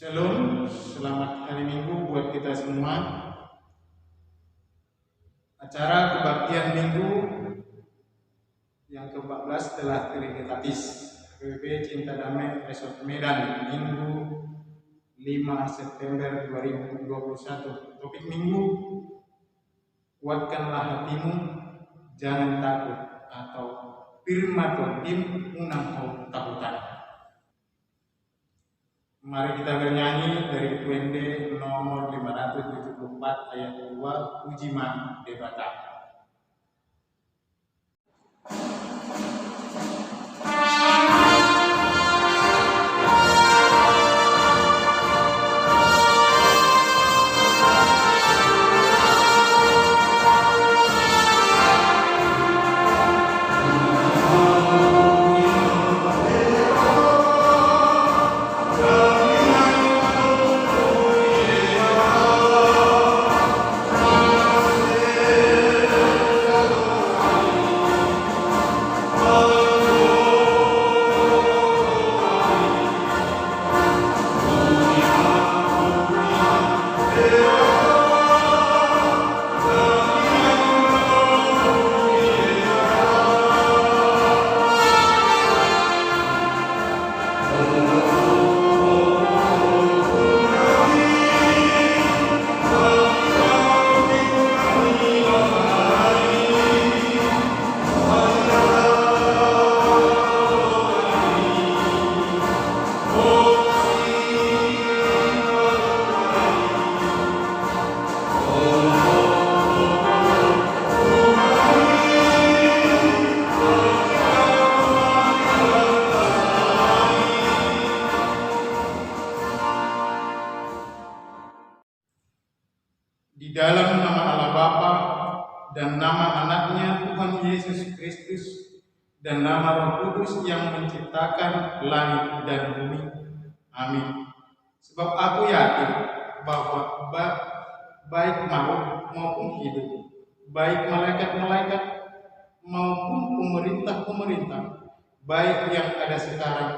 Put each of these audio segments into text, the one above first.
Shalom, selamat hari Minggu buat kita semua. Acara kebaktian Minggu yang ke-14 telah terlihat APBP Cinta Damai Resort Medan, Minggu 5 September 2021. Topik Minggu, kuatkanlah hatimu, jangan takut, atau firman Tuhan unang takutan. Mari kita bernyanyi dari UND nomor 574 ayat 2, Pujiman Debata. Di dalam nama Allah Bapa dan nama anaknya Tuhan Yesus Kristus dan nama Roh Kudus yang menciptakan langit dan bumi. Amin. Sebab aku yakin bahwa baik makhluk maupun hidup, baik malaikat-malaikat maupun pemerintah-pemerintah, baik yang ada sekarang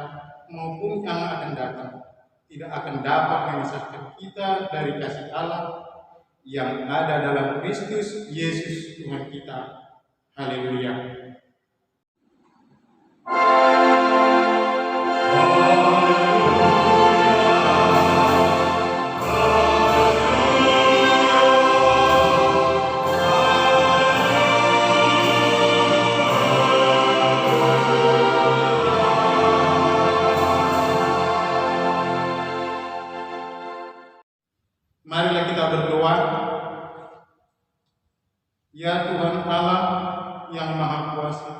maupun yang akan datang, tidak akan dapat memisahkan kita dari kasih Allah yang ada dalam Kristus Yesus Tuhan kita. Haleluya. Marilah kita berdoa. Ya Tuhan Allah yang Maha Kuasa,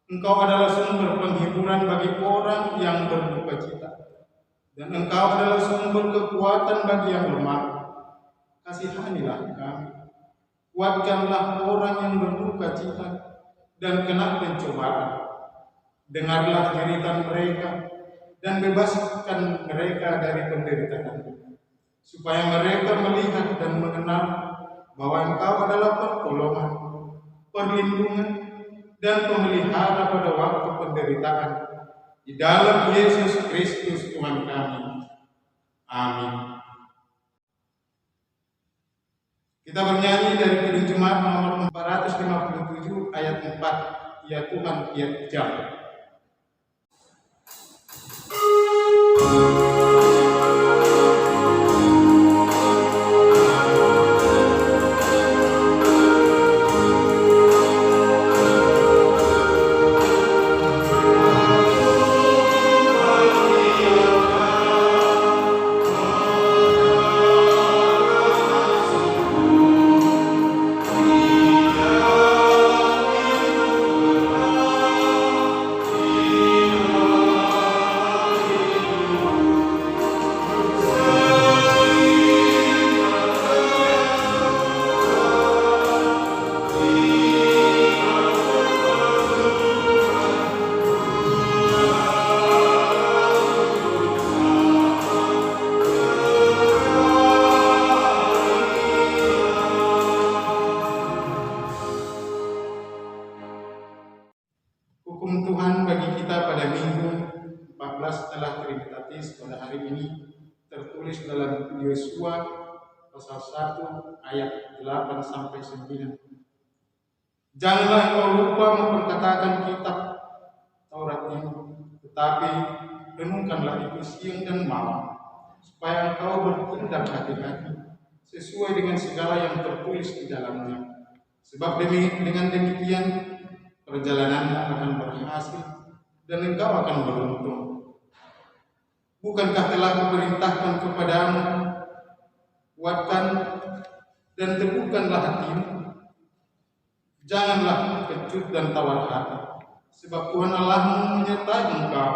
Engkau adalah sumber penghiburan bagi orang yang berduka cita, dan Engkau adalah sumber kekuatan bagi yang lemah. Kasihanilah kami, kuatkanlah orang yang berduka cita dan kena pencobaan. Dengarlah jeritan mereka dan bebaskan mereka dari penderitaan, supaya mereka melihat dan mengenal bahwa Engkau adalah pertolongan, perlindungan, dan pemelihara pada waktu penderitaan. Di dalam Yesus Kristus Tuhan kami. Amin. Kita bernyanyi dari Kidung Jemaat nomor 457 ayat 4. Ya Tuhan, ya jam. tertulis dalam Yosua pasal 1 ayat 8 sampai 9. Janganlah engkau lupa memperkatakan kitab Taurat ini, tetapi renungkanlah itu siang dan malam, supaya engkau bertindak hati-hati sesuai dengan segala yang tertulis di dalamnya. Sebab dengan demikian perjalananmu akan berhasil dan engkau akan beruntung. Bukankah telah kuperintahkan kepadamu, kuatkan dan teguhkanlah hatimu. Janganlah kecut dan tawar hati, sebab Tuhan Allahmu menyertai engkau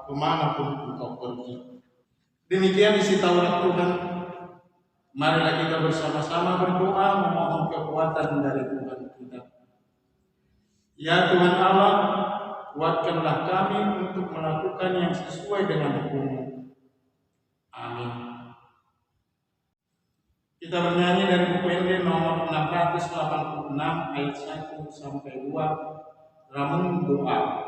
kemanapun engkau pergi. Demikian isi Taurat Tuhan. Marilah kita bersama-sama berdoa memohon kekuatan dari Tuhan kita. Ya Tuhan Allah, kuatkanlah kami untuk melakukan yang sesuai dengan hukum-Mu. Amin. Kita bernyanyi dari buku ND nomor 686 ayat 1 sampai 2, Ramung Doa.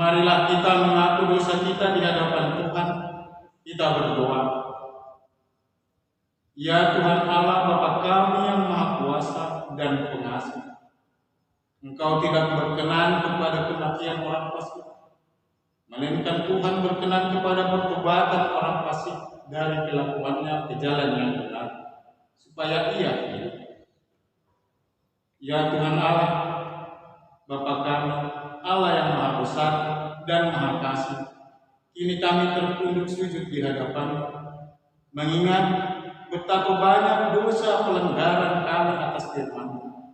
Marilah kita mengaku dosa kita di hadapan Tuhan. Kita berdoa. Ya Tuhan Allah Bapa kami yang Maha Kuasa dan Pengasih, Engkau tidak berkenan kepada kematian orang fasik, melainkan Tuhan berkenan kepada pertobatan orang fasik dari kelakuannya ke jalan yang benar, supaya ia hidup. Ya Tuhan Allah Bapa kami, Allah yang Maha Besar dan Maha Kasih, kini kami tertunduk sujud di hadapan-Mu, mengingat betapa banyak dosa pelanggaran kami atas firman-Mu.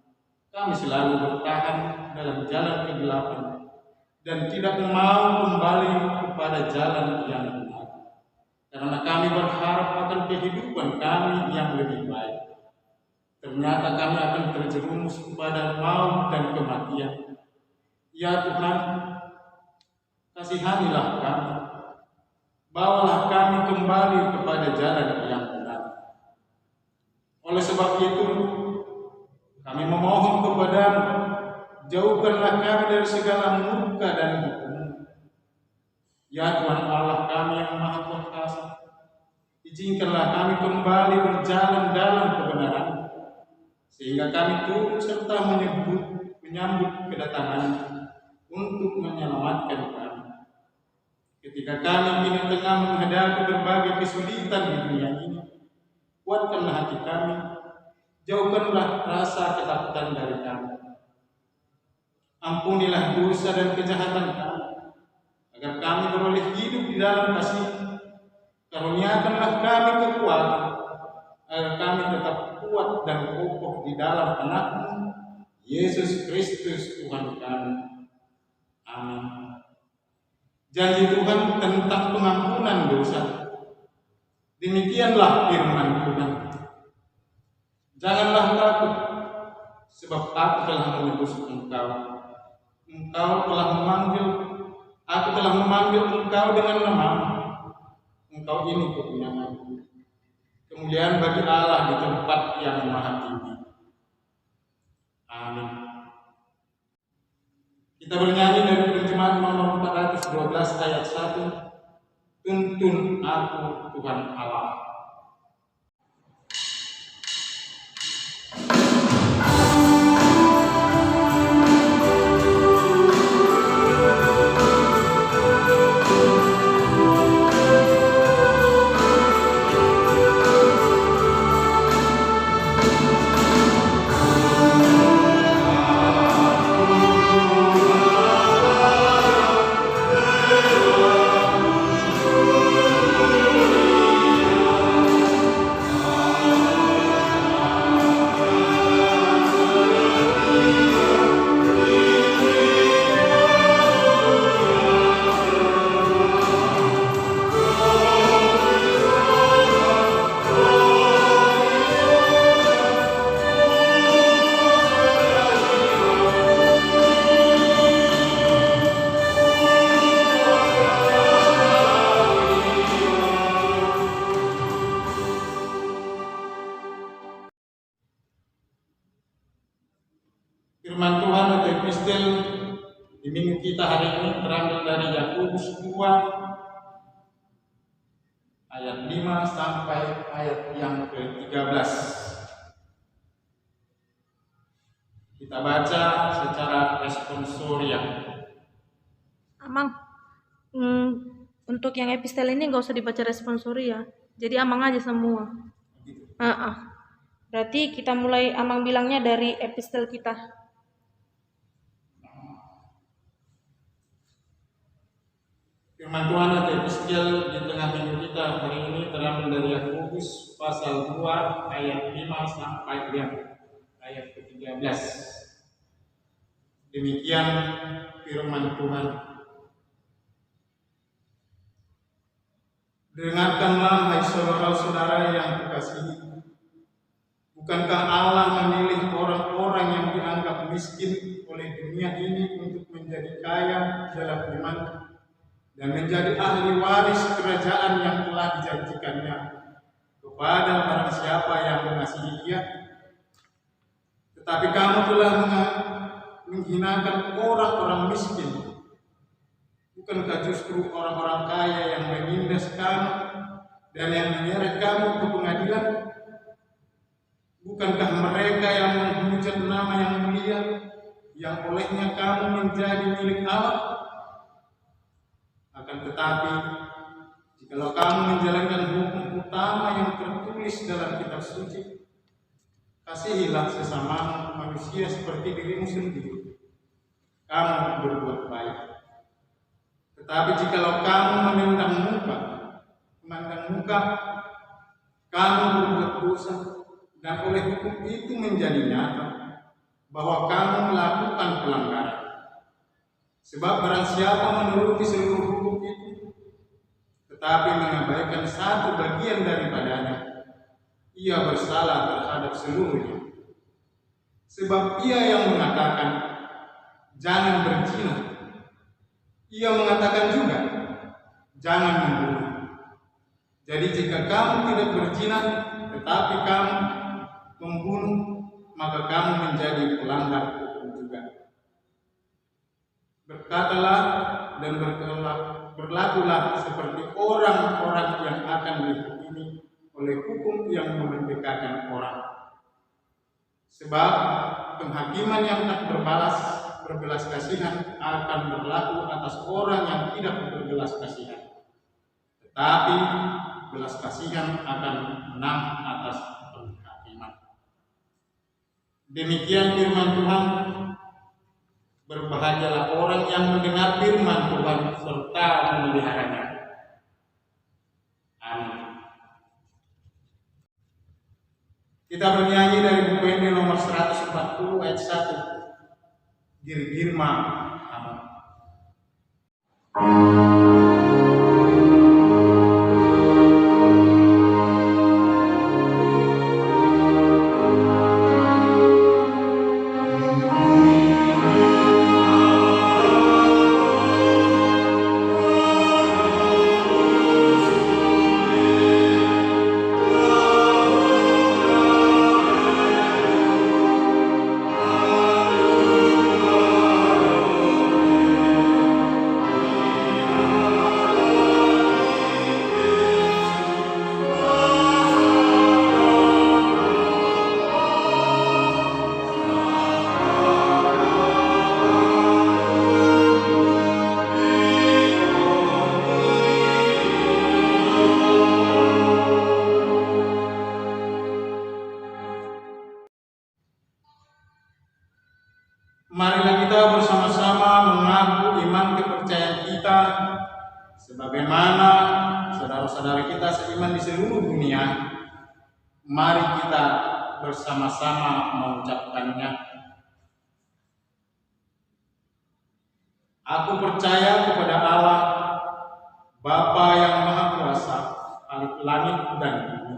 Kami selalu bertahan dalam jalan kegelapan dan tidak mau kembali kepada jalan yang benar, karena kami berharap akan kehidupan kami yang lebih baik. Ternyata kami akan terjerumus kepada maut dan kematian. Ya Tuhan, kasihanilah kami, bawalah kami kembali kepada jalan yang benar. Oleh sebab itu, kami memohon kepada-Mu, jauhkanlah kami dari segala murka dan hukum. Ya Tuhan Allah kami yang Maha Kuasa, izinkanlah kami kembali berjalan dalam kebenaran, sehingga kami turut serta menyambut kedatangan untuk menyelamatkan kami. Ketika kami kini tengah menghadapi berbagai kesulitan di dunia ini, kuatkanlah hati kami, jauhkanlah rasa ketakutan dari kami. Ampunilah dosa dan kejahatan kami, agar kami beroleh hidup di dalam kasih. Karuniakanlah kami kekuatan, agar kami tetap kuat dan kokoh di dalam Anak-Mu, Yesus Kristus Tuhan kami. Amin. Janji Tuhan tentang pengampunan dosa. Demikianlah firman Tuhan. Janganlah takut, sebab aku telah menebus engkau. Aku telah memanggil engkau dengan nama. Engkau ini kepunyaanku. Kemuliaan bagi Allah di tempat yang maha tinggi. Amin. Kita bernyanyi dari Pencemahan nomor 412 ayat 1. Tuntun aku Tuhan Allah. Firman Tuhan atau epistel di minggu kita hari ini terambil dari Yakobus 2 ayat 5 sampai ayat yang ke-13. Kita baca secara responsorial. Amang, untuk yang epistel ini nggak usah dibaca responsori ya. Jadi Amang aja semua. Berarti kita mulai Amang bilangnya dari epistel kita. Firman Tuhan atau epistel di tengah minggu kita hari ini terambil dari Yakobus pasal 2 ayat 5 sampai ayat ke-13. Demikian firman Tuhan. Dengarkanlah hai saudara-saudara yang kukasihi. Bukankah Allah memilih orang-orang yang dianggap miskin oleh dunia ini untuk menjadi kaya dalam iman dan menjadi ahli waris kerajaan yang telah dijanjikannya kepada barang siapa yang mengasihi Dia? Tetapi kamu telah menghinakan orang-orang miskin. Bukankah justru orang-orang kaya yang menindas kamu dan yang menyeret kamu ke pengadilan? Bukankah mereka yang menghujat nama yang mulia, yang olehnya kamu menjadi milik Allah? Akan tetapi, jikalau kamu menjalankan hukum utama yang tertulis dalam kitab suci, kasihilah sesama manusia seperti dirimu sendiri, kamu berbuat baik. Tetapi jikalau kamu memandang muka, kamu berbuat dosa, dan oleh hukum itu menjadi nyata bahwa kamu melakukan pelanggaran. Sebab barang siapa menuruti seluruh hukum itu, tetapi mengabaikan satu bagian daripadanya, ia bersalah terhadap seluruhnya. Sebab ia yang mengatakan, jangan berzina, ia mengatakan juga, jangan membunuh. Jadi jika kamu tidak berzina, tetapi kamu membunuh, maka kamu menjadi pelanggar hukum juga. Berkatalah dan berlakulah seperti orang-orang yang akan dihukumi oleh hukum yang memerdekakan orang. Sebab penghakiman yang tak berbelas kasihan akan berlaku atas orang yang tidak berbelas kasihan. Tetapi belas kasihan akan menang atas penghakiman. Demikian firman Tuhan. Berbahagialah orang yang mendengar firman Tuhan serta memeliharanya. Amin. Kita bernyanyi dari buku ini nomor 140 ayat 1. Girgirma. Amin. Marilah kita bersama-sama mengaku iman kepercayaan kita sebagaimana saudara-saudara kita seiman di seluruh dunia. Mari kita bersama-sama mengucapkannya. Aku percaya kepada Allah, Bapa yang Maha Kuasa, Khalik langit dan bumi.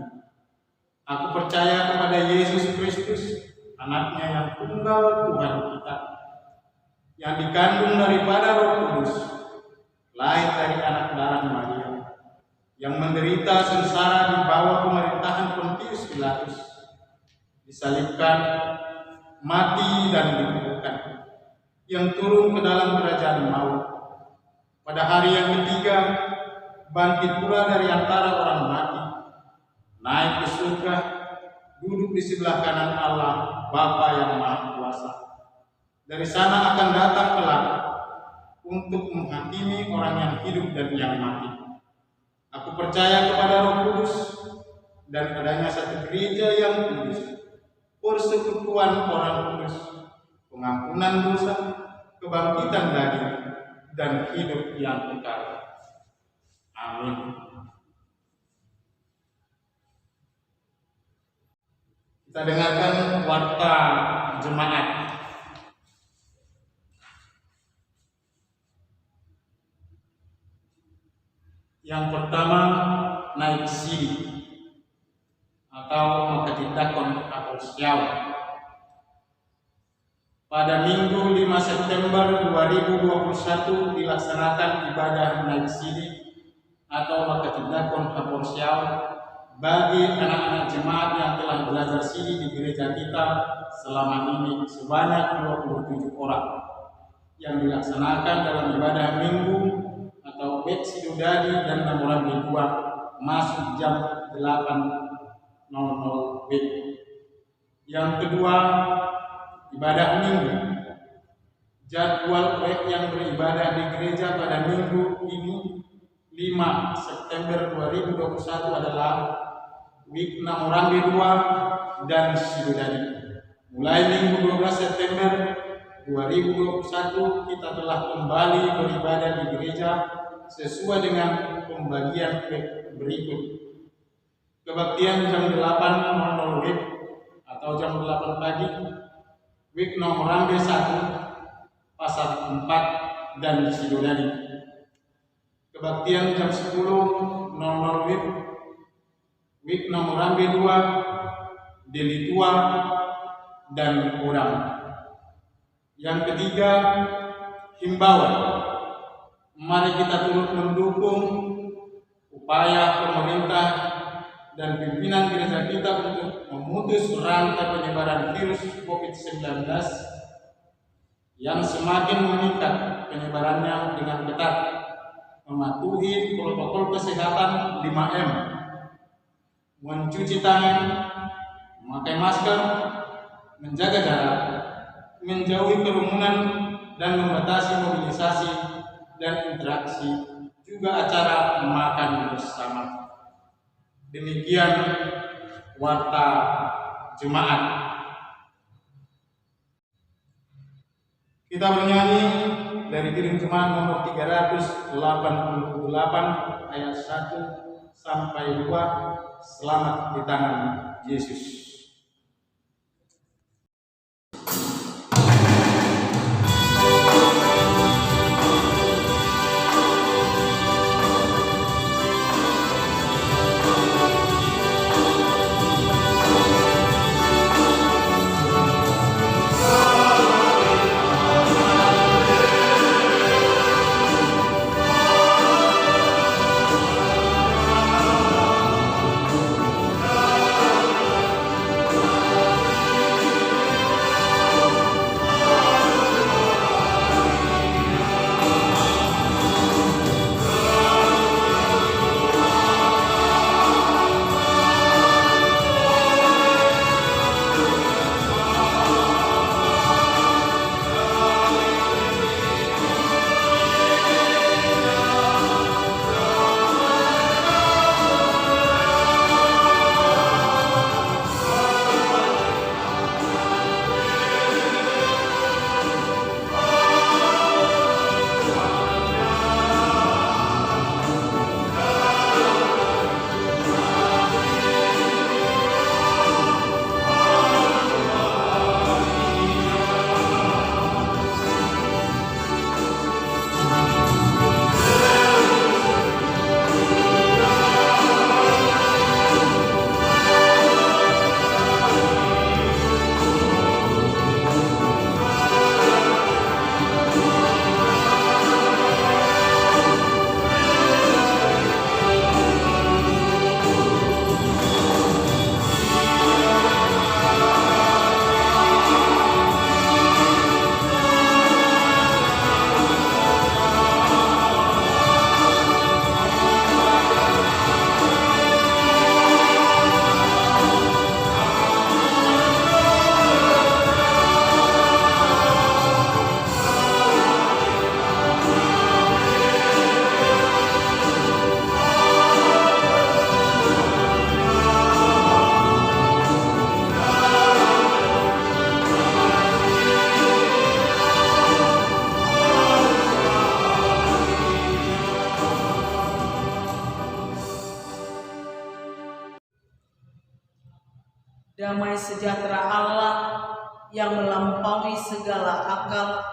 Aku percaya kepada Yesus Kristus, Anaknya yang tunggal Tuhan kita, yang dikandung daripada Roh Kudus, lahir dari anak darah Maria, yang menderita sengsara di bawah pemerintahan Pontius Pilatus, disalibkan, mati dan dikuburkan, yang turun ke dalam kerajaan maut. Pada hari yang ketiga, bangkit pula dari antara orang mati, naik ke surga, duduk di sebelah kanan Allah, Bapa yang Maha Kuasa. Dari sana akan datang kelak untuk menghakimi orang yang hidup dan yang mati. Aku percaya kepada Roh Kudus dan adanya satu gereja yang kudus, persekutuan orang kudus, pengampunan dosa, kebangkitan daging, dan hidup yang kekal. Amin. Kita dengarkan warta jemaat. Yang pertama, naik sidi atau Makatindakon Apostol. Pada Minggu 5 September 2021 dilaksanakan ibadah naik sidi atau Makatindakon Apostol bagi anak-anak jemaat yang telah belajar sidi di gereja kita selama ini sebanyak 27 orang yang dilaksanakan dalam ibadah Minggu atau Bet Sidodadi dan Namoran Kedua masuk jam 8.00 WIB. Yang kedua, ibadah Minggu. Jadwal proyek yang beribadah di gereja pada Minggu ini 5 September 2021 adalah WIB Namoran Kedua dan Sidodadi. Mulai Minggu 12 September 2021 kita telah kembali beribadah di gereja sesuai dengan pembagian berikut. Kebaktian jam 8.00 WIB atau jam 8 pagi, WIB Namoran 1, Pasar 4 dan Sidodadi. Kebaktian jam 10.00 WIB, WIB Namoran 2, Delitua dan Kurang. Yang ketiga, himbauan. Mari kita turut mendukung upaya pemerintah dan pimpinan gereja kita untuk memutus rantai penyebaran virus COVID-19 yang semakin meningkat penyebarannya dengan ketat, mematuhi protokol kesehatan 5M, mencuci tangan, memakai masker, menjaga jarak, menjauhi kerumunan, dan membatasi mobilisasi dan interaksi, juga acara makan bersama. Demikian warta jemaat. Kita bernyanyi dari kirim jemaat nomor 388 ayat 1 sampai 2, selamat di tangan Yesus. Damai sejahtera Allah yang melampaui segala akal,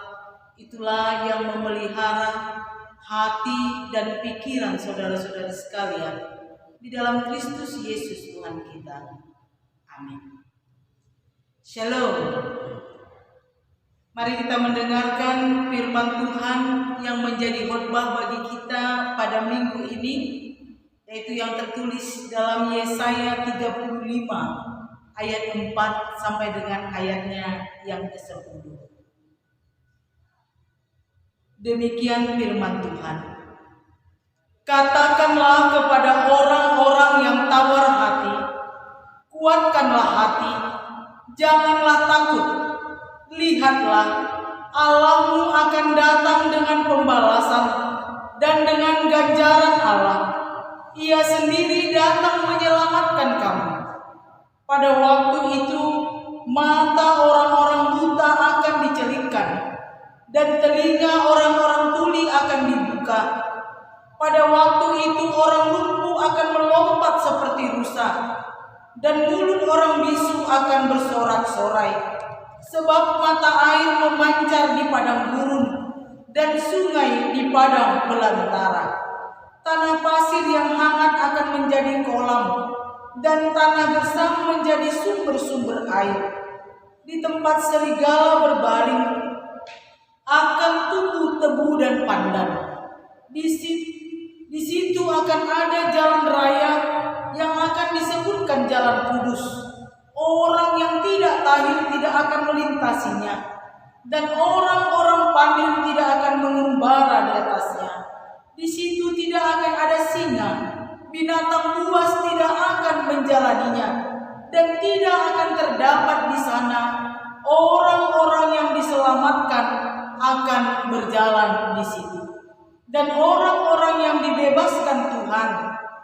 itulah yang memelihara hati dan pikiran saudara-saudara sekalian di dalam Kristus Yesus Tuhan kita. Amin. Shalom. Mari kita mendengarkan firman Tuhan yang menjadi khotbah bagi kita pada minggu ini, yaitu yang tertulis dalam Yesaya 35 ayat 4 sampai dengan ayatnya yang ke-10. Demikian firman Tuhan. Katakanlah kepada orang-orang yang tawar hati, kuatkanlah hati, janganlah takut. Lihatlah, Allahmu akan datang dengan pembalasan dan dengan ganjaran Allah. Ia sendiri datang menyelamatkan kamu. Pada waktu itu, mata orang-orang buta akan dicelupkan dan telinga orang-orang tuli akan dibuka. Pada waktu itu orang lumpuh akan melompat seperti rusa, dan mulut orang bisu akan bersorak-sorai. Sebab mata air memancar di padang gurun, dan sungai di padang belantara. Tanah pasir yang hangat akan menjadi kolam, dan tanah gersang menjadi sumber-sumber air. Di tempat serigala berbaring akan tumbuh tebu dan pandan. Di situ akan ada jalan raya yang akan disebutkan jalan kudus. Orang yang tidak tahir tidak akan melintasinya, dan orang-orang pandai tidak akan mengembara di atasnya. Di situ tidak akan ada singa, binatang buas tidak akan menjalaninya, dan tidak akan terdapat di sana orang-orang yang diselamatkan akan berjalan di situ. Dan orang-orang yang dibebaskan Tuhan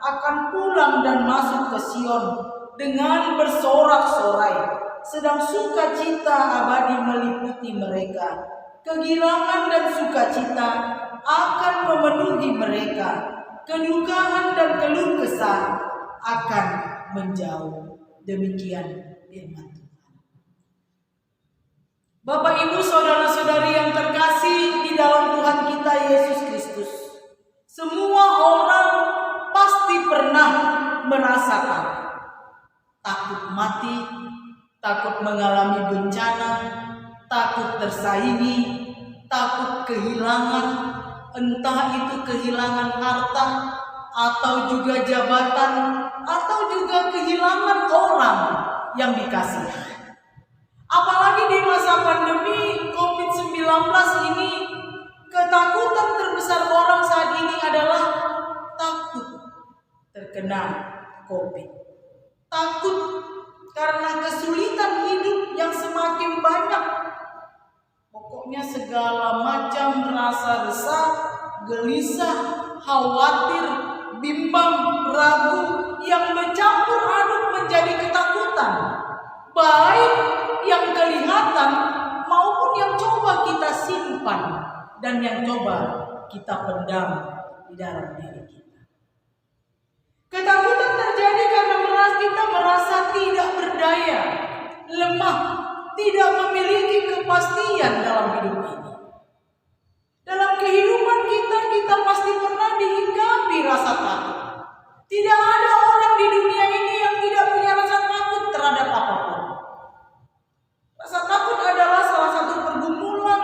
akan pulang dan masuk ke Sion dengan bersorak-sorai, sedang sukacita abadi meliputi mereka. Kegirangan dan sukacita akan memenuhi mereka. Kedukaan dan keluh kesah akan menjauh. Demikian firman Tuhan. Bapak, Ibu, saudara-saudari yang terkasih di dalam Tuhan kita Yesus Kristus, semua orang pasti pernah merasakan takut mati, takut mengalami bencana, takut tersaingi, takut kehilangan, entah itu kehilangan harta, atau juga jabatan, atau juga kehilangan orang yang dikasihi. Apalagi di masa pandemi COVID-19 ini, ketakutan terbesar orang saat ini adalah takut terkena COVID. Takut karena kesulitan hidup yang semakin banyak. Pokoknya segala macam rasa resah, gelisah, khawatir, bimbang, ragu yang bercampur aduk menjadi ketakutan. Baik yang kelihatan maupun yang coba kita simpan dan yang coba kita pendam di dalam diri kita. Ketakutan terjadi karena kita merasa tidak berdaya, lemah, tidak memiliki kepastian dalam hidup ini. Dalam kehidupan kita pasti pernah dihinggapi rasa takut. Tidak ada orang di dunia ini yang tidak punya rasa takut terhadap apapun. Rasa takut adalah salah satu pergumulan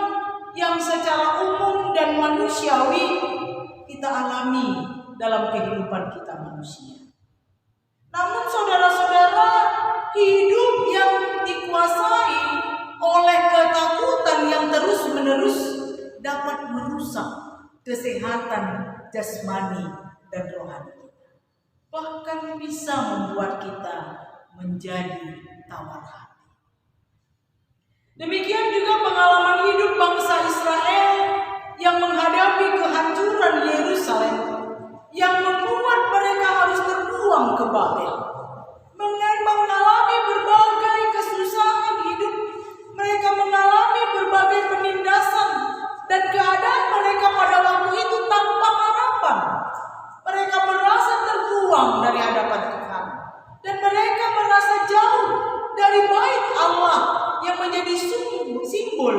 yang secara umum dan manusiawi kita alami dalam kehidupan kita manusia. Namun saudara-saudara, hidup yang dikuasai oleh ketakutan yang terus-menerus dapat merusak kesehatan jasmani dan rohani kita. Bahkan bisa membuat kita menjadi tawar hati. Demikian juga pengalaman hidup bangsa Israel yang menghadapi kehancuran Yerusalem, yang membuat mereka harus terbuang ke Babel. Mengalami berbagai kesusahan hidup, mereka mengalami berbagai penindasan, dan keadaan mereka pada waktu itu tanpa harapan. Mereka merasa terbuang dari hadapan Tuhan, dan mereka merasa jauh dari bait Allah yang menjadi simbol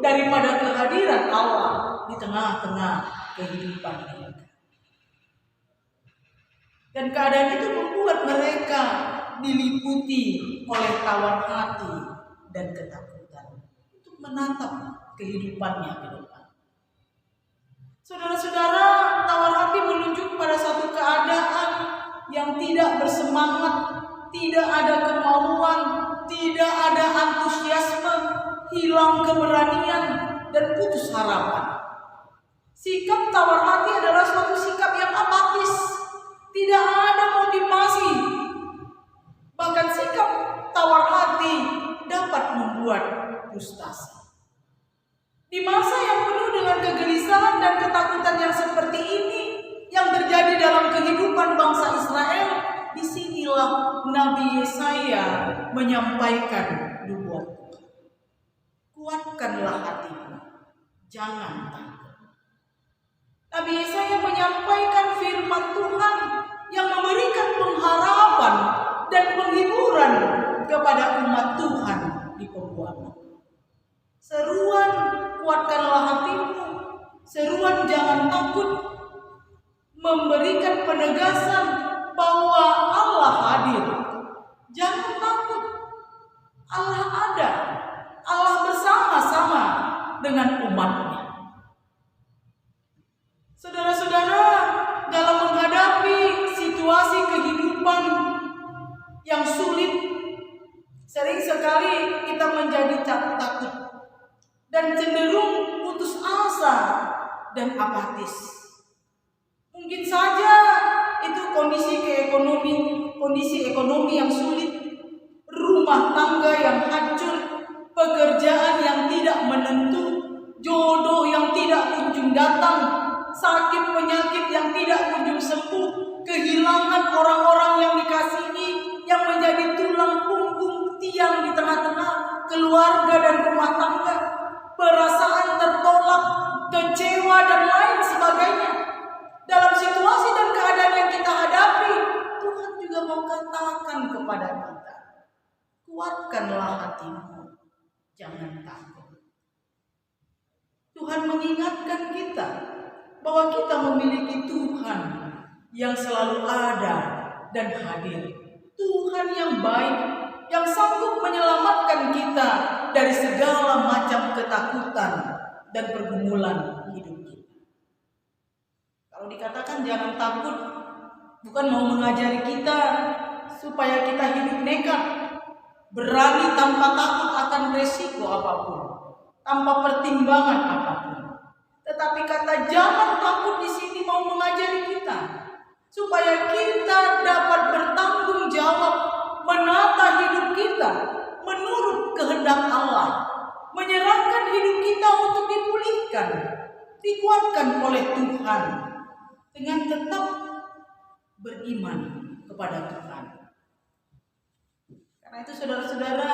daripada kehadiran Allah di tengah-tengah kehidupan mereka. Dan keadaan itu membuat mereka diliputi oleh tawar hati dan ketakutan untuk menatap kehidupannya ke depan. Saudara-saudara, tawar hati menunjuk pada satu keadaan yang tidak bersemangat, tidak ada kemauan, tidak ada antusiasme, hilang keberanian, dan putus harapan. Sikap tawar hati adalah suatu sikap yang apatis, tidak ada motivasi. Bahkan sikap tawar hati dapat membuat frustasi. Di masa yang penuh dengan kegelisahan dan ketakutan yang seperti ini yang terjadi dalam kehidupan bangsa Israel, disinilah Nabi Yesaya menyampaikan nubuat. Kuatkanlah hatimu, jangan takut. Nabi Yesaya menyampaikan firman Tuhan yang memberikan pengharapan dan penghiburan kepada umat Tuhan di pembuangan. Seruan kuatkanlah hatimu, seruan jangan takut, memberikan penegasan bahwa Allah hadir. Jangan takut, Allah ada, Allah bersama-sama dengan umatnya. Saudara-saudara, dalam menghadapi situasi kehidupan yang sulit, sering sekali kita menjadi takut dan cenderung putus asa dan apatis. Mungkin saja itu kondisi ekonomi yang sulit, rumah tangga yang hancur, pekerjaan yang tidak menentu, jodoh yang tidak kunjung datang, sakit penyakit yang tidak kunjung sembuh, kehilangan orang-orang yang dikasihi yang menjadi tulang punggung tiang di tengah-tengah keluarga dan rumah tangga, perasaan tertolak, kecewa dan lain sebagainya. Dalam situasi dan keadaan yang kita hadapi, Tuhan juga mau katakan kepada kita, kuatkanlah hatimu, jangan takut. Tuhan mengingatkan kita bahwa kita memiliki Tuhan yang selalu ada dan hadir. Tuhan yang baik, yang sanggup menyelamatkan kita dari segala macam ketakutan dan pergumulan hidup kita. Kalau dikatakan jangan takut, bukan mau mengajari kita supaya kita hidup nekat, berani tanpa takut akan resiko apapun, tanpa pertimbangan apapun. Tetapi kata jangan takut di sini mau mengajari kita supaya kita dapat bertanggung jawab menata hidup kita menurut kehendak Allah, menyerahkan hidup kita untuk dipulihkan, dikuatkan oleh Tuhan dengan tetap beriman kepada Tuhan. Karena itu saudara-saudara,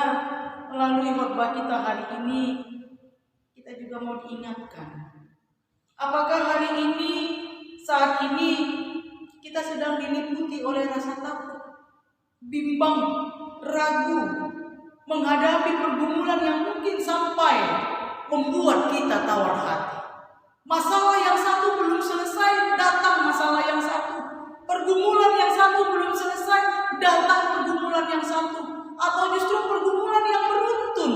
melalui khotbah kita hari ini, kita juga mau diingatkan, apakah hari ini, saat ini kita sedang diliputi oleh rasa takut, bimbang, ragu, menghadapi pergumulan yang mungkin sampai membuat kita tawar hati. Masalah yang satu belum selesai, datang masalah yang satu. Pergumulan yang satu belum selesai, datang pergumulan yang satu. Atau justru pergumulan yang beruntun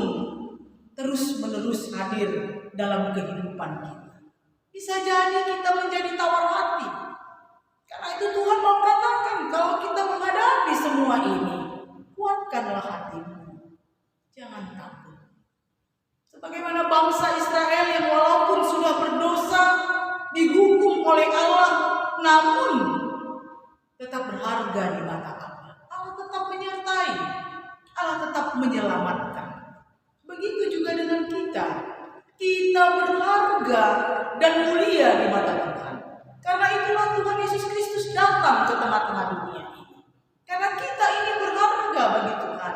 terus-menerus hadir dalam kehidupan kita. Bisa jadi kita menjadi tawar hati. Karena itu Tuhan mau katakan, kalau kita menghadapi semua ini, kuatkanlah hatimu, jangan takut. Sebagaimana bangsa Israel yang walaupun sudah berdosa, dihukum oleh Allah, namun tetap berharga di mata Allah. Allah tetap menyertai, Allah tetap menyelamatkan. Begitu juga dengan kita. Kita berharga dan mulia di mata Tuhan. Karena itulah Tuhan Yesus Kristus datang ke tengah-tengah dunia ini. Karena kita ini berharga bagi Tuhan.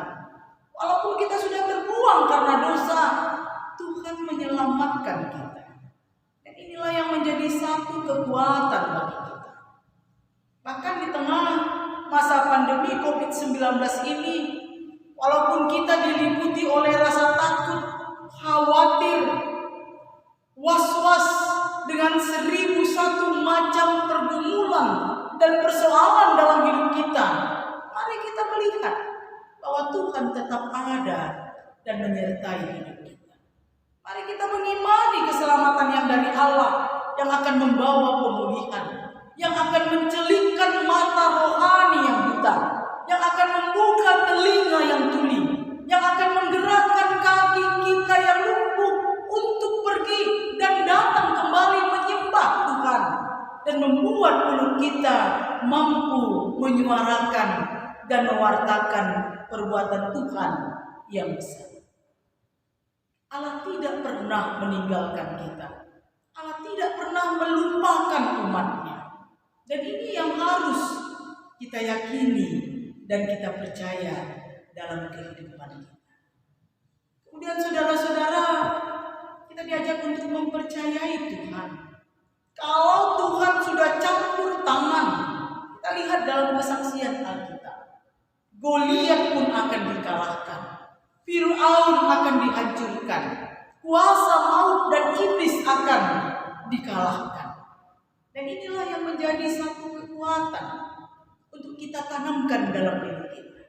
Walaupun kita sudah terbuang karena dosa, Tuhan menyelamatkan kita. Dan inilah yang menjadi satu kekuatan bagi kita. Bahkan di tengah masa pandemi COVID-19 ini, Walaupun kita diliputi oleh rasa takut, khawatir, was-was dengan 1001 macam pergumulan dan persoalan dalam hidup kita, mari kita melihat bahwa Tuhan tetap ada dan menyertai hidup kita. Mari kita mengimani keselamatan yang dari Allah, yang akan membawa pemulihan, yang akan mencelikkan mata rohani yang buta, yang akan membuka telinga yang tuli, yang akan menggerakkan kaki kita yang lumpuh untuk pergi dan datang kembali menyembah Tuhan, dan membuat mulut kita mampu menyuarakan dan mewartakan perbuatan Tuhan yang besar. Allah tidak pernah meninggalkan kita. Allah tidak pernah melupakan umatnya. Dan ini yang harus kita yakini dan kita percaya dalam kehidupan kita. Kemudian saudara-saudara, kita diajak untuk mempercayai Tuhan. Kalau Tuhan sudah campur tangan, kita lihat dalam kesaksian Alkitab, Goliat pun akan dikalahkan, Fir'aun akan dihancurkan, kuasa maut dan iblis akan dikalahkan. Dan inilah yang menjadi satu kekuatan untuk kita tanamkan dalam diri kita,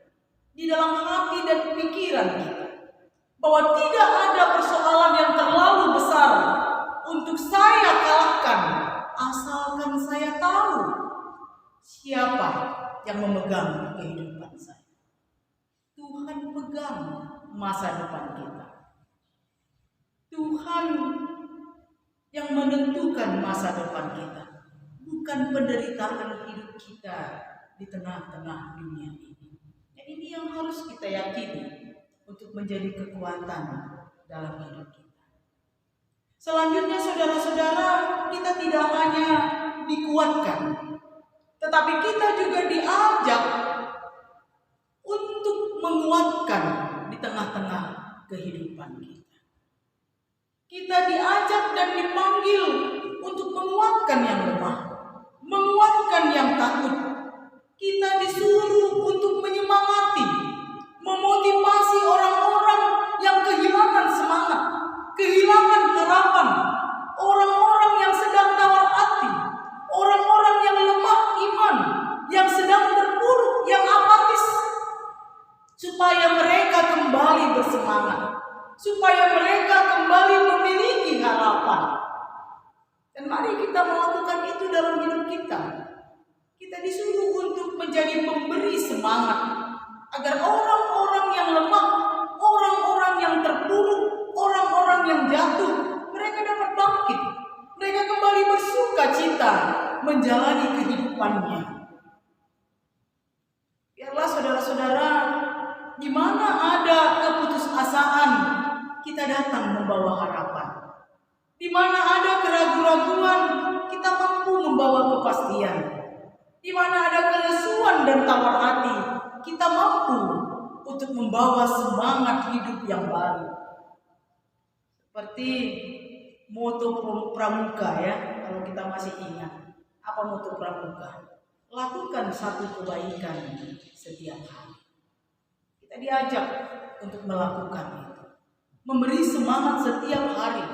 di dalam hati dan pikiran kita, bahwa tidak ada persoalan yang terlalu besar untuk saya kalahkan, asalkan saya tahu siapa yang memegang kehidupan saya. Tuhan pegang masa depan kita. Tuhan yang menentukan masa depan kita, bukan penderitaan hidup kita di tengah-tengah dunia ini. Dan ini yang harus kita yakini untuk menjadi kekuatan dalam hidup kita. Selanjutnya saudara-saudara, kita tidak hanya dikuatkan, tetapi kita juga diajak untuk menguatkan di tengah-tengah kehidupan kita. Kita diajak dan dipanggil untuk menguatkan yang lemah, menguatkan yang takut. Kita disuruh untuk menyemangati, memotivasi orang-orang yang kehilangan semangat, kehilangan harapan, orang-orang yang sedang tawar hati, orang-orang yang lemah iman, yang sedang terpuruk, yang apatis, supaya mereka kembali bersemangat, supaya mereka kembali memiliki harapan. Dan mari kita melakukan itu dalam hidup kita. Kita disuruh untuk menjadi pemberi semangat, agar orang-orang yang lemah, orang-orang yang terpuruk, orang-orang yang jatuh, mereka dapat bangkit, mereka kembali bersuka cita menjalani kehidupannya. Biarlah saudara-saudara, di mana ada keputusasaan, kita datang membawa harapan. Di mana ada keraguan-raguan, kita mampu membawa kepastian. Di mana ada kelesuan dan tawar hati, kita mampu untuk membawa semangat hidup yang baru. Seperti moto Pramuka, ya, kalau kita masih ingat. Apa moto Pramuka? Lakukan satu kebaikan setiap hari. Kita diajak untuk melakukan itu, memberi semangat setiap hari,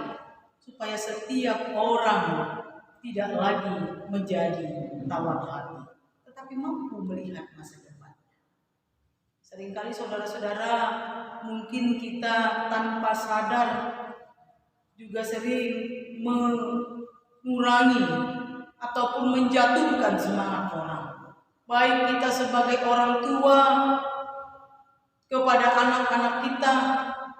supaya setiap orang tidak lagi menjadi tawar hati, tetapi mampu melihat masa depan. Seringkali saudara-saudara, mungkin kita tanpa sadar juga sering mengurangi ataupun menjatuhkan semangat orang. Baik kita sebagai orang tua kepada anak-anak kita,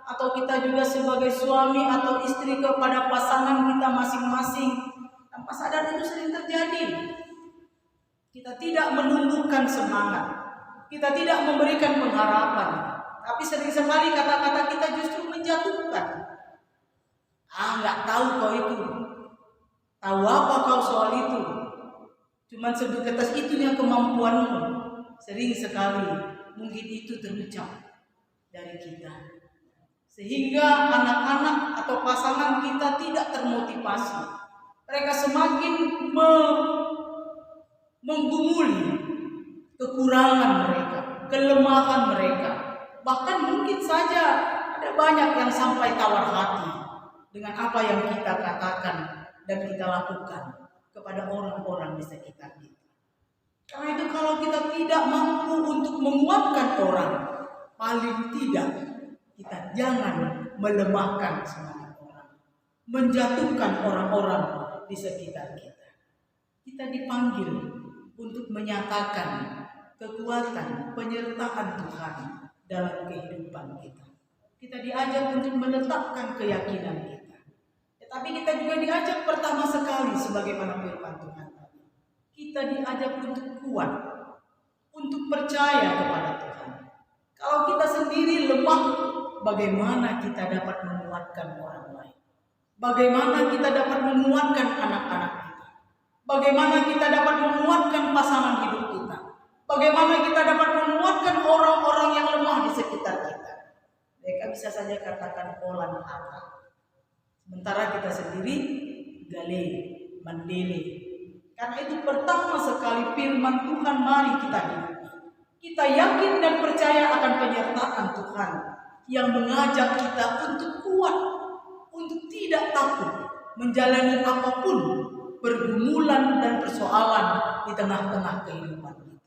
atau kita juga sebagai suami atau istri kepada pasangan kita masing-masing. Tanpa sadar itu sering terjadi. Kita tidak menumbuhkan semangat, kita tidak memberikan pengharapan, tapi sering sekali kata-kata kita justru menjatuhkan. Nggak tahu kau itu, tahu apa kau soal itu, cuman sebatas itunya kemampuanmu. Sering sekali mungkin itu terucap dari kita, sehingga anak-anak atau pasangan kita tidak termotivasi. Mereka semakin menggumuli kekurangan mereka, kelemahan mereka, Bahkan mungkin saja ada banyak yang sampai tawar hati dengan apa yang kita katakan dan kita lakukan kepada orang-orang di sekitar kita. Karena itu kalau kita tidak mampu untuk menguatkan orang, paling tidak kita jangan melemahkan semangat orang, menjatuhkan orang-orang di sekitar kita. Kita dipanggil untuk menyatakan kekuatan penyertaan Tuhan dalam kehidupan kita. Kita diajak untuk menetapkan keyakinan kita. Tetapi kita juga diajak pertama sekali sebagaimana firman Tuhan tadi. Kita diajak untuk kuat, untuk percaya kepada Tuhan. Kalau kita sendiri lemah, bagaimana kita dapat menguatkan orang lain? Bagaimana kita dapat menguatkan anak-anak kita? Bagaimana kita dapat menguatkan pasangan hidup kita? Bagaimana kita dapat menguatkan orang-orang yang lemah di sekitar kita? Mereka bisa saja katakan olan hata. Sementara kita sendiri gale, mandele. Karena itu pertama sekali firman Tuhan mari kita hidupi. Kita yakin dan percaya akan penyertaan Tuhan yang mengajak kita untuk kuat, untuk tidak takut menjalani apapun pergumulan dan persoalan di tengah-tengah kehidupan kita.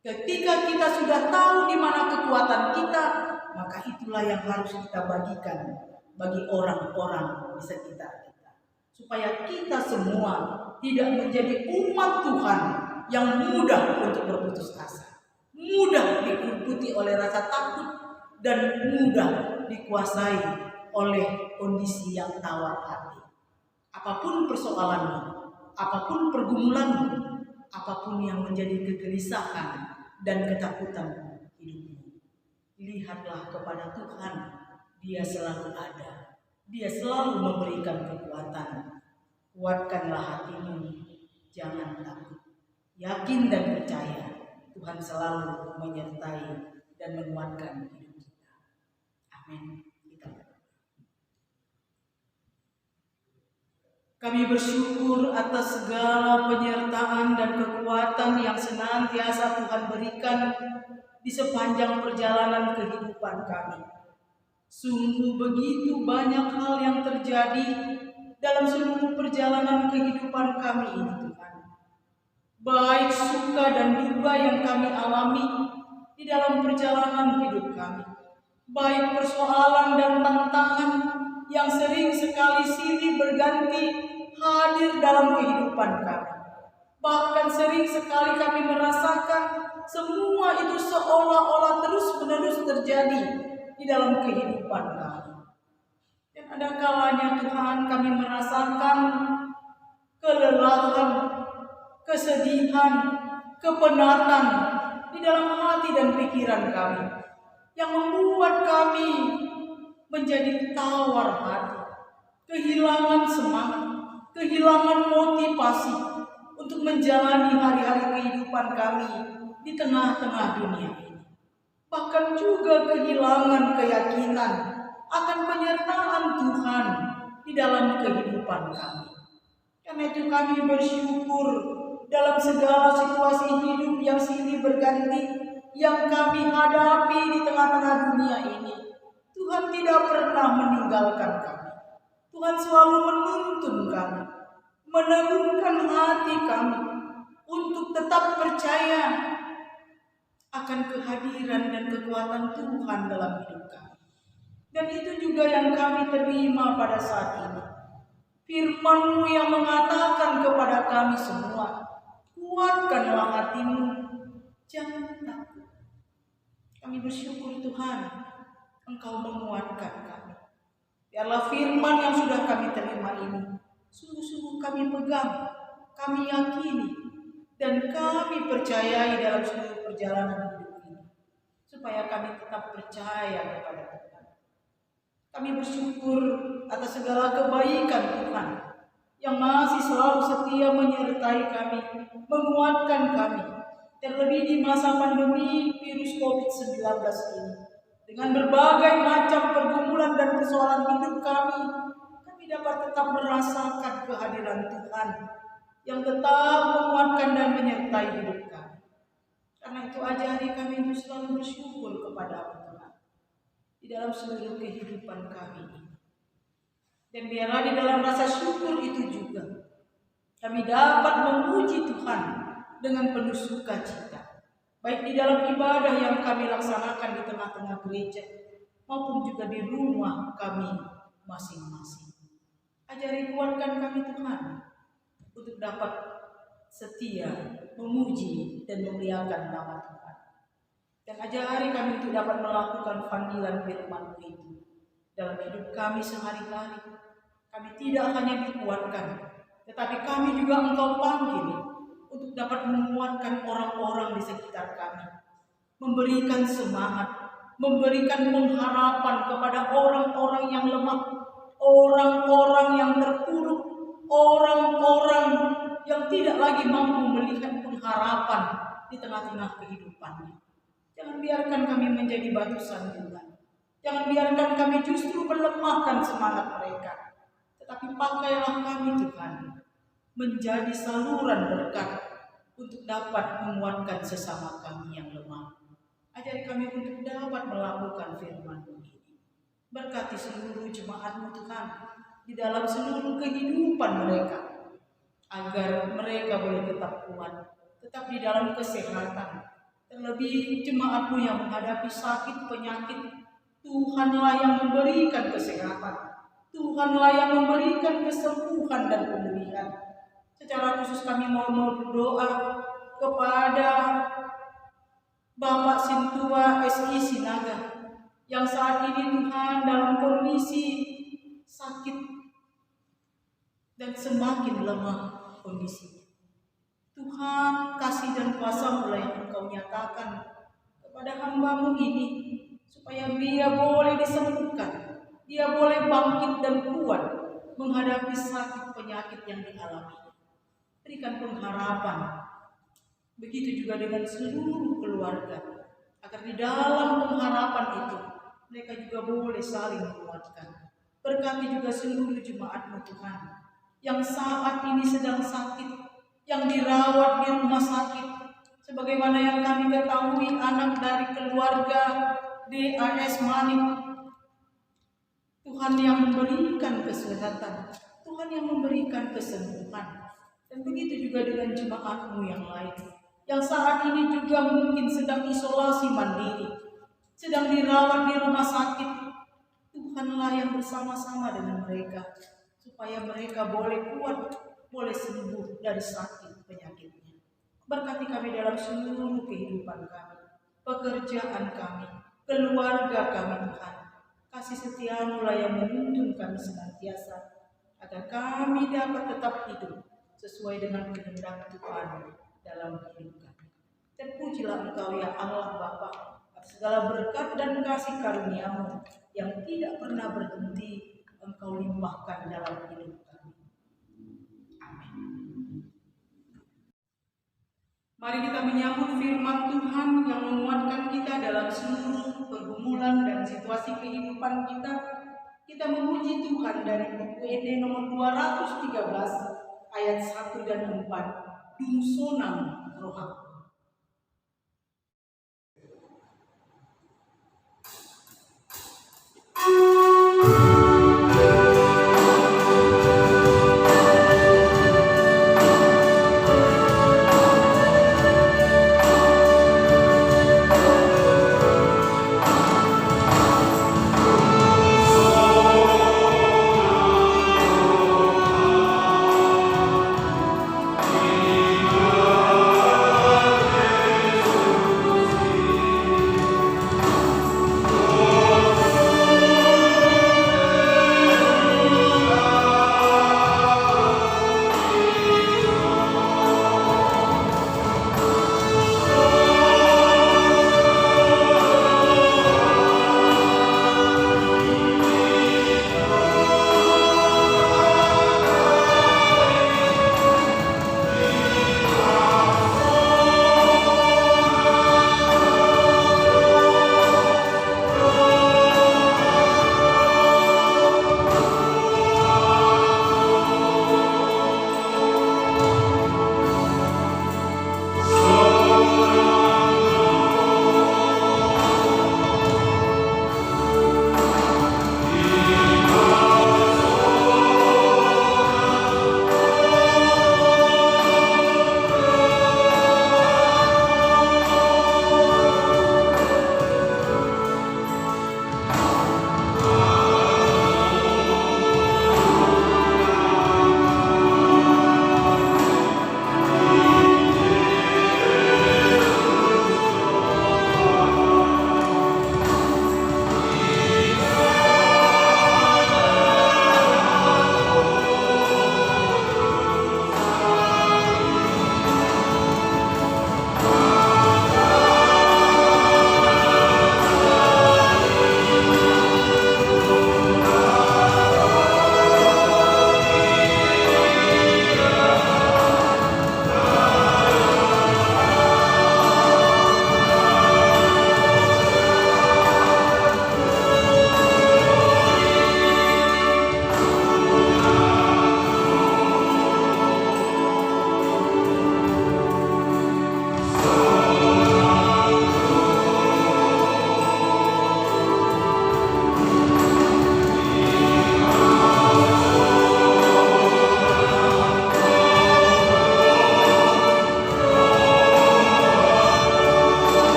Ketika kita sudah tahu di mana kekuatan kita, maka itulah yang harus kita bagikan bagi orang-orang di sekitar kita. Supaya kita semua tidak menjadi umat Tuhan yang mudah untuk berputus asa, mudah diikuti oleh rasa takut, dan mudah dikuasai oleh kondisi yang tawar hati. Apapun persoalanmu, apapun pergumulanmu, apapun yang menjadi kegelisahan dan ketakutan hidupmu, lihatlah kepada Tuhan. Dia selalu ada. Dia selalu memberikan kekuatan. Kuatkanlah hatimu, jangan takut. Yakin dan percaya Tuhan selalu menyertai dan menguatkan hidup kita. Amin. Kami bersyukur atas segala penyertaan dan kekuatan yang senantiasa Tuhan berikan di sepanjang perjalanan kehidupan kami. Sungguh begitu banyak hal yang terjadi dalam seluruh perjalanan kehidupan kami ini, Tuhan. Baik suka dan duka yang kami alami di dalam perjalanan hidup kami. Baik persoalan dan tantangan yang sering sekali silih berganti hadir dalam kehidupan kami. Bahkan sering sekali kami merasakan semua itu seolah-olah terus-menerus terjadi di dalam kehidupan kami. Dan ada kalanya Tuhan kami merasakan kelelahan, kesedihan, kepenatan di dalam hati dan pikiran kami, yang membuat kami menjadi tawar hati, kehilangan semangat, kehilangan motivasi untuk menjalani hari-hari kehidupan kami di tengah-tengah dunia ini. Bahkan juga kehilangan keyakinan akan penyertaan Tuhan di dalam kehidupan kami. Karena itu kami bersyukur dalam segala situasi hidup yang silih berganti yang kami hadapi di tengah-tengah dunia ini. Tuhan tidak pernah meninggalkan kami. Tuhan selalu menuntun kami, meneguhkan hati kami untuk tetap percaya akan kehadiran dan kekuatan Tuhan dalam hidup kami. Dan itu juga yang kami terima pada saat ini. Firman-Mu yang mengatakan kepada kami semua, kuatkanlah hatimu, jangan takut. Kami bersyukur Tuhan, Engkau menguatkan kami. Biarlah firman yang sudah kami terima ini sungguh-sungguh kami pegang, kami yakini, dan kami percayai dalam seluruh perjalanan hidup ini, supaya kami tetap percaya kepada Tuhan. Kami bersyukur atas segala kebaikan Tuhan yang masih selalu setia menyertai kami, menguatkan kami, terlebih di masa pandemi virus COVID-19 ini. Dengan berbagai macam pergumulan dan persoalan hidup kami dapat tetap merasakan kehadiran Tuhan yang tetap menguatkan dan menyertai hidup kami. Karena itu ajari kami untuk selalu bersyukur kepada Tuhan. di dalam seluruh kehidupan kami ini. Dan biarlah di dalam rasa syukur itu juga kami dapat memuji Tuhan dengan penuh sukacita, baik di dalam ibadah yang kami laksanakan di tengah-tengah gereja maupun juga di rumah kami masing-masing. Ajari kuatkan kami Tuhan untuk dapat setia memuji dan memuliakan nama Tuhan. Dan ajari kami untuk dapat melakukan panggilan firman-Mu itu dalam hidup kami sehari-hari. Kami tidak hanya dikuatkan, tetapi kami juga Engkau panggil untuk dapat menguatkan orang-orang di sekitar kami, memberikan semangat, memberikan pengharapan kepada orang-orang yang lemah, orang-orang yang terpuruk, orang-orang yang tidak lagi mampu melihat pengharapan di tengah-tengah kehidupannya. Jangan biarkan kami menjadi batu sandungan. Jangan biarkan kami justru melemahkan semangat mereka. Tetapi pakailah kami Tuhan menjadi saluran berkat untuk dapat menguatkan sesama kami yang lemah. Ajari kami untuk dapat melakukan firman-Mu ini. Berkati seluruh jemaat-Mu Tuhan di dalam seluruh kehidupan mereka, agar mereka boleh tetap kuat, tetap di dalam kesehatan. Terlebih jemaat-Mu yang menghadapi sakit penyakit, Tuhanlah yang memberikan kesehatan. Tuhanlah yang memberikan kesembuhan dan pemulihan. Secara khusus kami mau berdoa kepada Bapak Sintua SI Sinaga yang saat ini Tuhan dalam kondisi sakit dan semakin lemah kondisinya. Tuhan, kasih dan kuasa-Mu yang Engkau nyatakan kepada hamba-Mu ini, supaya dia boleh disembuhkan, dia boleh bangkit dan kuat menghadapi sakit penyakit yang dialami. Berikan pengharapan, begitu juga dengan seluruh keluarga, agar di dalam pengharapan itu mereka juga boleh saling menguatkan. Berkati juga seluruh jemaat-Mu Tuhan yang saat ini sedang sakit, yang dirawat di rumah sakit, sebagaimana yang kami ketahui anak dari keluarga DAS Manik. Tuhan yang memberikan kesehatan, Tuhan yang memberikan kesembuhan. Dan begitu juga dengan jemaat-Mu yang lain, yang saat ini juga mungkin sedang isolasi mandiri, sedang dirawat di rumah sakit. Tuhanlah yang bersama-sama dengan mereka, supaya mereka boleh kuat, boleh sembuh dari sakit penyakitnya. Berkati kami dalam seluruh kehidupan kami, pekerjaan kami, keluarga kami Tuhan. Kasih setia-Mu lah yang menuntun kami senantiasa, agar kami dapat tetap hidup sesuai dengan kehendak Tuhan dalam hidup kami. Terpujilah Engkau ya Allah Bapa, atas segala berkat dan kasih karunia-Mu yang tidak pernah berhenti Engkau limpahkan dalam hidup kami. Amin. Mari kita menyambut firman Tuhan yang menguatkan kita dalam seluruh pergumulan dan situasi kehidupan kita. Kita memuji Tuhan dari buku ED nomor 213 ayat 1 dan 4. Dungsonang roha.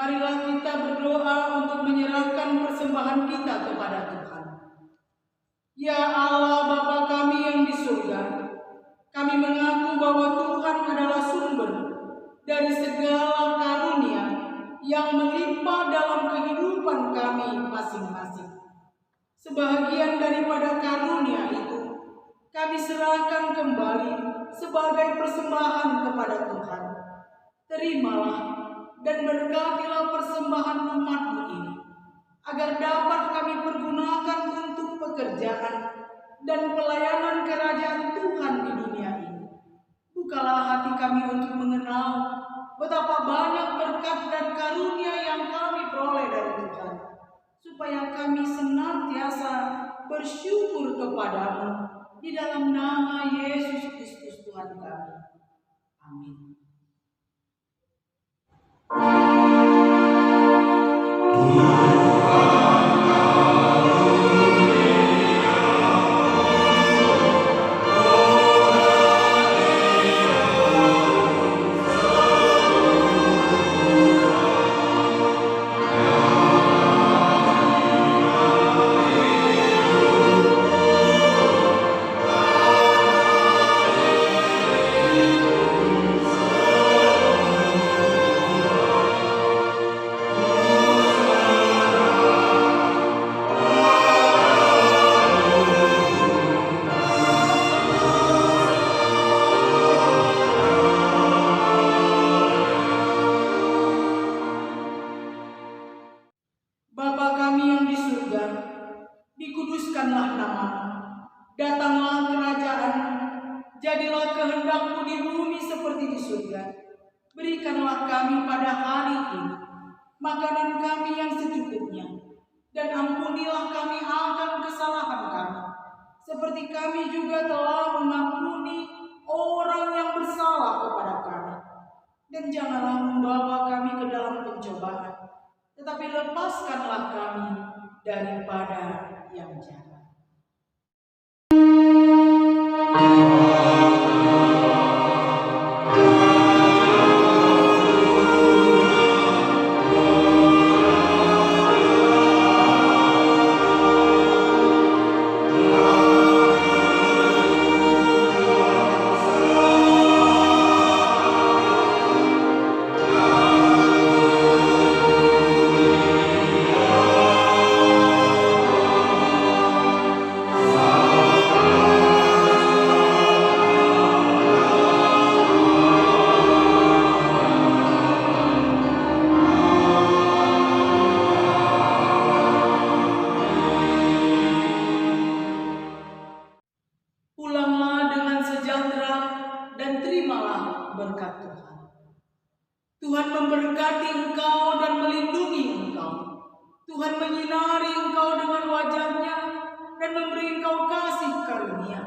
marilah kita berdoa untuk menyerahkan persembahan kita kepada Tuhan. Ya Allah Bapa kami yang di surga, kami mengaku bahwa Tuhan adalah sumber dari segala karunia yang melimpah dalam kehidupan kami masing-masing. Sebahagian daripada karunia itu kami serahkan kembali sebagai persembahan kepada Tuhan. Terimalah dan berkatilah persembahan umat-Mu ini, agar dapat kami pergunakan untuk pekerjaan dan pelayanan kerajaan Tuhan di dunia ini. Bukalah hati kami untuk mengenal betapa banyak berkat dan karunia yang kami peroleh dari Tuhan, supaya kami senantiasa bersyukur kepada-Mu di dalam nama Yesus Kristus Tuhan kami. Amin. Bapa kami yang di surga, dikuduskanlah nama-Mu, datanglah kerajaan-Mu, jadilah kehendak-Mu di bumi seperti di surga. Berikanlah kami pada hari ini makanan kami yang secukupnya, dan ampunilah kami akan kesalahan kami, seperti kami juga telah mengampuni orang yang bersalah kepada kami. Dan janganlah membawa kami ke dalam pencobaan, tetapi lepaskanlah kami daripada yang jahat. Pulanglah dengan sejahtera dan terimalah berkat Tuhan. Tuhan memberkati engkau dan melindungi engkau. Tuhan menyinari engkau dengan wajah-Nya dan memberi engkau kasih karunia.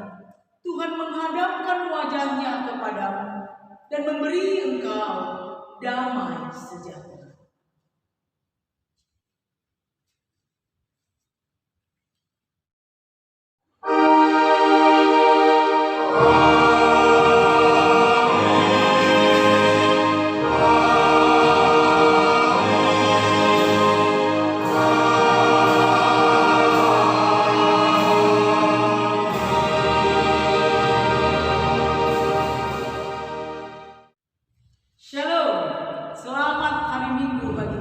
Tuhan menghadapkan wajah-Nya kepadamu dan memberi engkau damai sejahtera. Shalom, selamat hari Minggu bagi